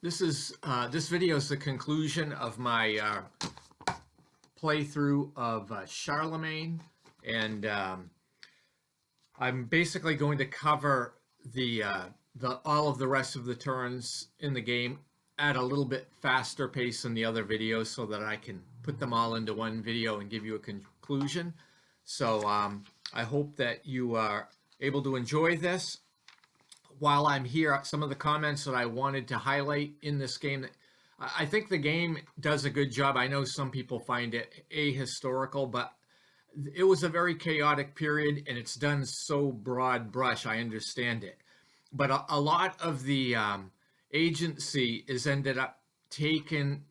This video is the conclusion of my playthrough of Charlemagne, and I'm basically going to cover the all of the rest of the turns in the game at a little bit faster pace than the other videos, so that I can put them all into one video and give you a conclusion. So I hope that you are able to enjoy this. While I'm here, some of the comments that I wanted to highlight in this game, I think the game does a good job. I know some people find it ahistorical, but it was a very chaotic period, and it's done so broad brush. I understand it, but a lot of the agency is ended up taken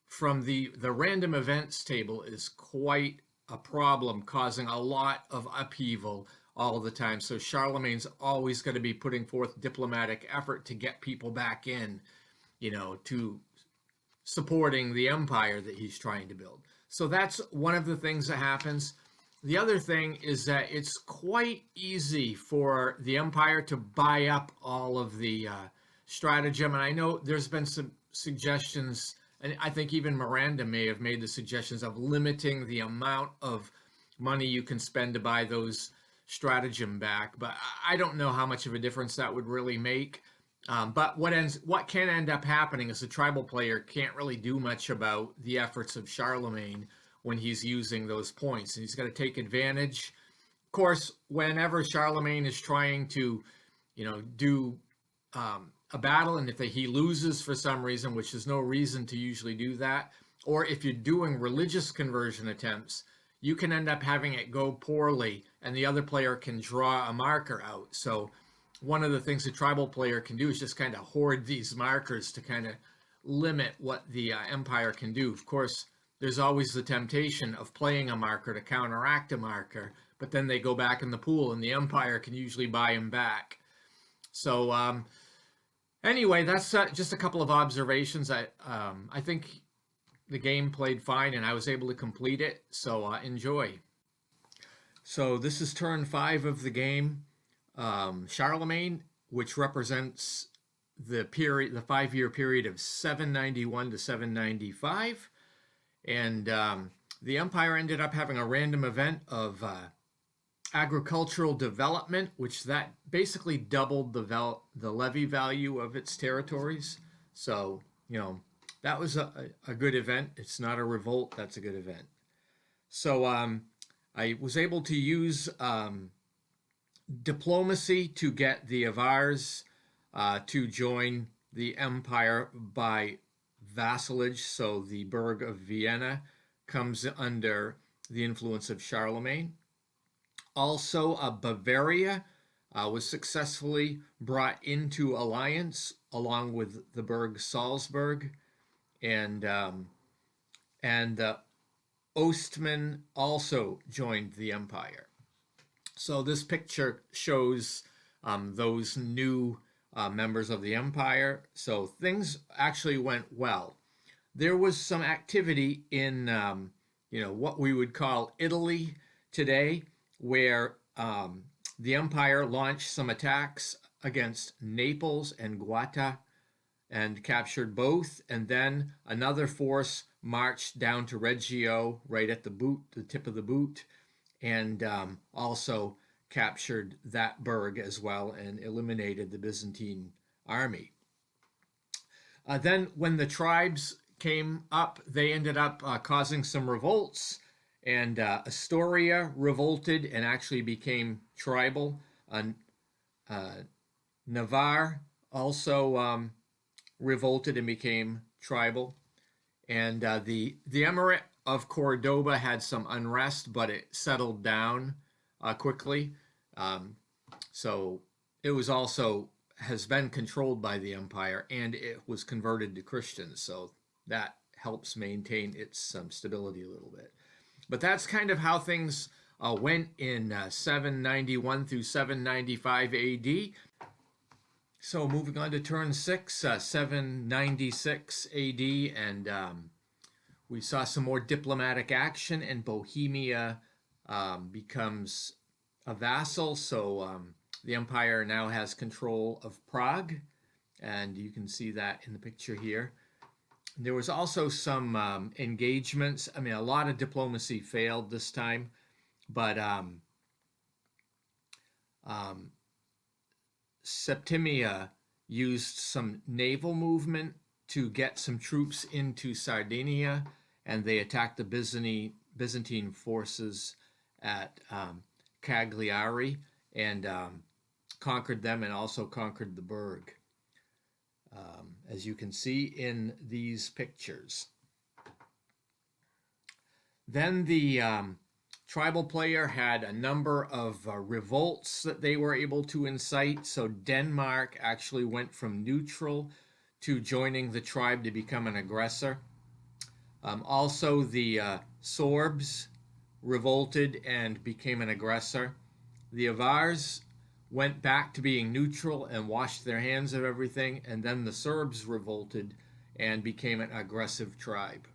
from the random events table is quite a problem, causing a lot of upheaval all the time. So Charlemagne's always going to be putting forth diplomatic effort to get people back in, to supporting the empire that he's trying to build. So that's one of the things that happens. The other thing is that it's quite easy for the empire to buy up all of the stratagem. And I know there's been some suggestions, and I think even Miranda may have made the suggestions of limiting the amount of money you can spend to buy those stratagem back, but I don't know how much of a difference that would really make. But what can end up happening is the tribal player can't really do much about the efforts of Charlemagne when he's using those points, and he's got to take advantage. Of course, whenever Charlemagne is trying to, do a battle, and if he loses for some reason, which there's no reason to usually do that, or if you're doing religious conversion attempts, you can end up having it go poorly, and the other player can draw a marker out. So one of the things the tribal player can do is just kind of hoard these markers to kind of limit what the empire can do. Of course, there's always the temptation of playing a marker to counteract a marker, but then they go back in the pool, and the empire can usually buy them back. So anyway, that's just a couple of observations. I think the game played fine, and I was able to complete it, so enjoy. So this is turn 5 of the game. Charlemagne, which represents the 5-year period of 791 to 795, and the empire ended up having a random event of agricultural development, which that basically doubled the levy value of its territories. So that was a good event. It's not a revolt. That's a good event. So I was able to use diplomacy to get the Avars to join the empire by vassalage. So the Burg of Vienna comes under the influence of Charlemagne. Also, Bavaria was successfully brought into alliance along with the Burg Salzburg, and Ostman also joined the empire. So this picture shows those new members of the empire. So things actually went well. There was some activity in what we would call Italy today, where the empire launched some attacks against Naples and Guarta and captured both, and then another force marched down to Reggio, right at the tip of the boot, and also captured that burg as well and eliminated the Byzantine army. Then when the tribes came up, they ended up causing some revolts, and Astoria revolted and actually became tribal. Navarre also revolted and became tribal. And the Emirate of Cordoba had some unrest, but it settled down quickly. So it was also has been controlled by the empire, and it was converted to Christians. So that helps maintain its stability a little bit. But that's kind of how things went in 791 through 795 AD. So moving on to turn 6, 796 AD, and we saw some more diplomatic action, and Bohemia becomes a vassal. So the empire now has control of Prague, and you can see that in the picture here. There was also some engagements. I mean, a lot of diplomacy failed this time, but Septimia used some naval movement to get some troops into Sardinia, and they attacked the Byzantine forces at Cagliari and conquered them, and also conquered the Burg, as you can see in these pictures. Then the tribal player had a number of revolts that they were able to incite. So Denmark actually went from neutral to joining the tribe to become an aggressor. Also, the Sorbs revolted and became an aggressor. The Avars went back to being neutral and washed their hands of everything, and then the Serbs revolted and became an aggressive tribe.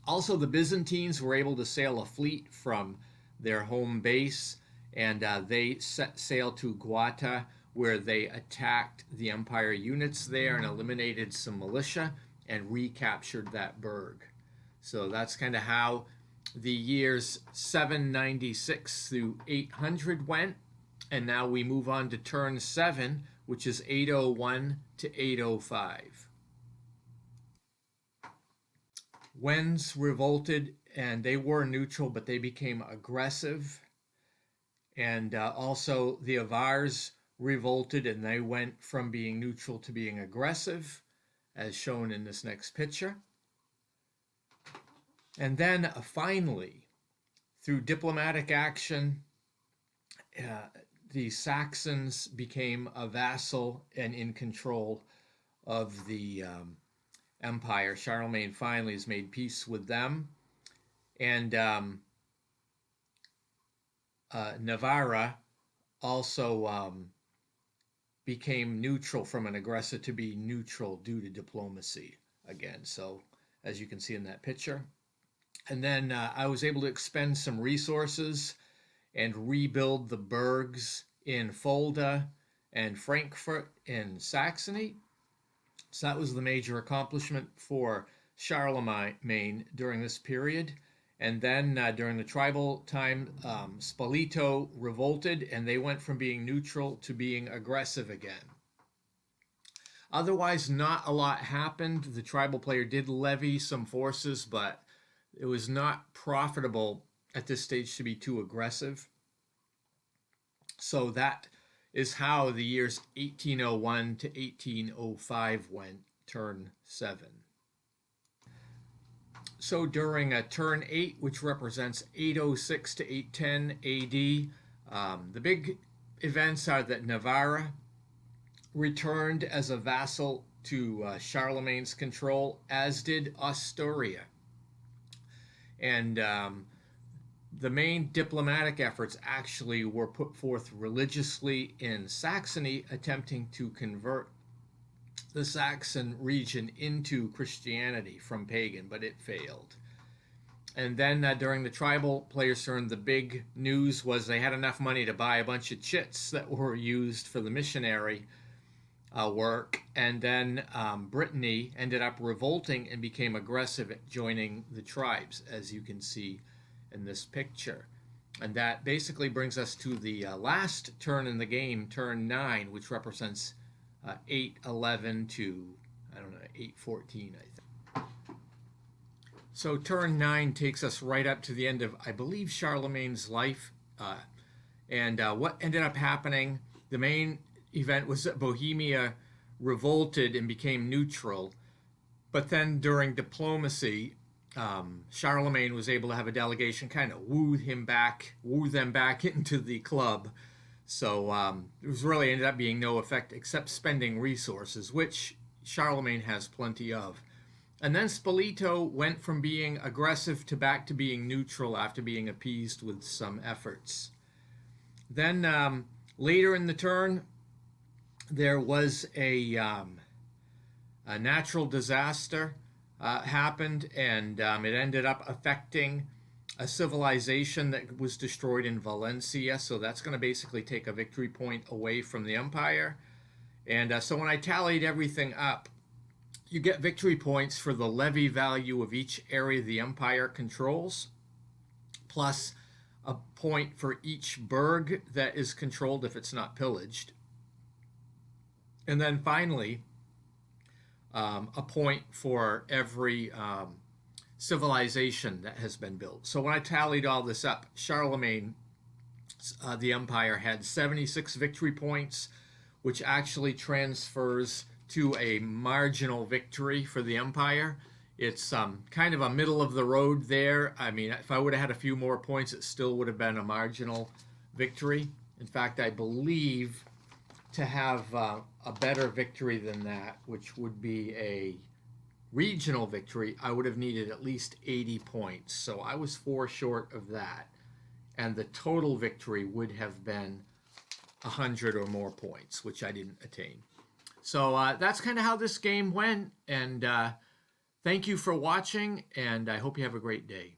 Also, the Byzantines were able to sail a fleet from their home base, and they set sail to Guata, where they attacked the Empire units there and eliminated some militia and recaptured that burg. So that's kind of how the years 796 through 800 went. And now we move on to turn 7, which is 801 to 805. Wends revolted, and they were neutral, but they became aggressive. And also the Avars revolted, and they went from being neutral to being aggressive, as shown in this next picture. And then finally, through diplomatic action, the Saxons became a vassal and in control of the empire. Charlemagne finally has made peace with them. And Navarra also became neutral from an aggressor to be neutral due to diplomacy again. So as you can see in that picture. And then I was able to expend some resources and rebuild the burgs in Fulda and Frankfurt in Saxony. So that was the major accomplishment for Charlemagne during this period. And then during the tribal time, Spoleto revolted, and they went from being neutral to being aggressive again. Otherwise, not a lot happened. The tribal player did levy some forces, but it was not profitable at this stage to be too aggressive. So that is how the years 1801 to 1805 went, turn 7. So during turn 8, which represents 806 to 810 AD, the big events are that Navarra returned as a vassal to Charlemagne's control, as did Asturia. And the main diplomatic efforts actually were put forth religiously in Saxony, attempting to convert the Saxon region into Christianity from pagan, but it failed. And then during the tribal players' turn, the big news was they had enough money to buy a bunch of chits that were used for the missionary work. And then Brittany ended up revolting and became aggressive at joining the tribes, as you can see in this picture. And that basically brings us to the last turn in the game, turn 9, which represents 811 to, 814, I think. So turn 9 takes us right up to the end of, I believe, Charlemagne's life. And what ended up happening, the main event was that Bohemia revolted and became neutral. But then during diplomacy, Charlemagne was able to have a delegation kind of woo them back into the club. So it was really ended up being no effect except spending resources, which Charlemagne has plenty of. And then Spoleto went from being aggressive to back to being neutral after being appeased with some efforts. Then later in the turn, there was a natural disaster happened, and it ended up affecting a civilization that was destroyed in Valencia. So that's going to basically take a victory point away from the empire. And so when I tallied everything up, you get victory points for the levy value of each area the empire controls, plus a point for each burg that is controlled if it's not pillaged. And then finally, a point for every civilization that has been built. So when I tallied all this up, Charlemagne, the empire, had 76 victory points, which actually transfers to a marginal victory for the empire. It's kind of a middle of the road there. I mean, if I would have had a few more points, it still would have been a marginal victory. In fact, I believe to have a better victory than that, which would be a regional victory, I would have needed at least 80 points. So I was 4 short of that. And the total victory would have been 100 or more points, which I didn't attain. So that's kind of how this game went. And thank you for watching, and I hope you have a great day.